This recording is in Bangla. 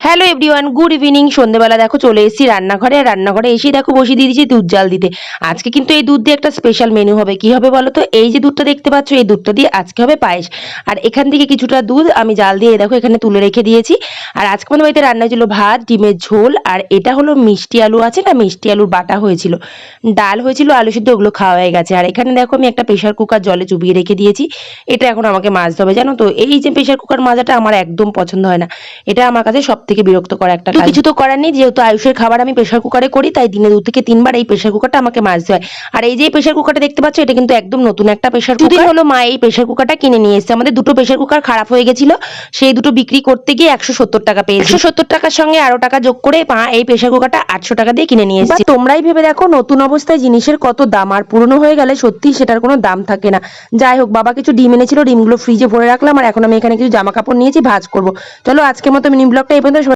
Hello everyone, good evening. সন্ধ্যেবেলা দেখো চলে এসেছি রান্নাঘরে। আর রান্নাঘরে এসেই দেখো বসিয়ে দিয়ে দিয়েছি দুধ জাল দিতে। আজকে কিন্তু এই দুধ দিয়ে একটা স্পেশাল মেনু হবে। কি হবে বলো তো? এই যে দুধটা দেখতে পাচ্ছ, এই দুধটা দিয়ে আজকে হবে পায়েস। আর এখান থেকে কিছুটা দুধ আমি জাল দিয়ে দেখো এখানে তুলে রেখে দিয়েছি। আর আজকে আমাদের বাড়িতে রান্না ছিল ভাত, ডিমের ঝোল, আর এটা হলো মিষ্টি আলু আছে না, মিষ্টি আলুর বাটা হয়েছিল, ডাল হয়েছিল, আলু সিদ্ধ, ওগুলো খাওয়া হয়ে গেছে। আর এখানে দেখো আমি একটা প্রেশার কুকার জলে চুবিয়ে রেখে দিয়েছি। এটা এখন আমাকে মাজতে হবে, জানো তো? এই যে প্রেশার কুকার মাজাটা আমার একদম পছন্দ হয় না। এটা আমার কাছে সব থেকে বিরক্তকর একটা কাজ। কিছু তো করার নেই, যেহেতু আয়ুষের খাবার আমি প্রেশার কুকারে করি, তাই দিনে 2 থেকে 3 বার এই প্রেশার কুকারটা আমাকে মাজতে হয়। আর এই যে প্রেশার কুকারটা দেখতে পাচ্ছ, এটা কিন্তু একদম নতুন একটা প্রেশার কুকার। দুদিন হলো মা এই প্রেশার কুকারটা কিনে নিয়ে এসেছে। আমাদের দুটো প্রেশার কুকার খারাপ হয়ে গেছিল, সেই দুটো বিক্রি করতে গিয়ে 170 টাকা পেয়েছি। 170 টাকার সঙ্গে আরো টাকা যোগ করে মা এই প্রেশার কুকারটা 800 টাকা দিয়ে কিনে নিয়ে এসেছে। তোমরাই ভেবে দেখো নতুন অবস্থায় জিনিসের কত দাম, আর পুরনো হয়ে গেলে সত্যি সেটার কোনো দাম থাকে না। যাই হোক, বাবা কিছু ডিম এনেছিল, ডিমগুলো ফ্রিজে ভরে রাখলাম। আর এখন আমি এখানে কিছু জামা কাপড় নিয়েছি, ভাঁজ করবো। চলো আজকের মতো মিনি ব্লগটা এই পর্যন্ত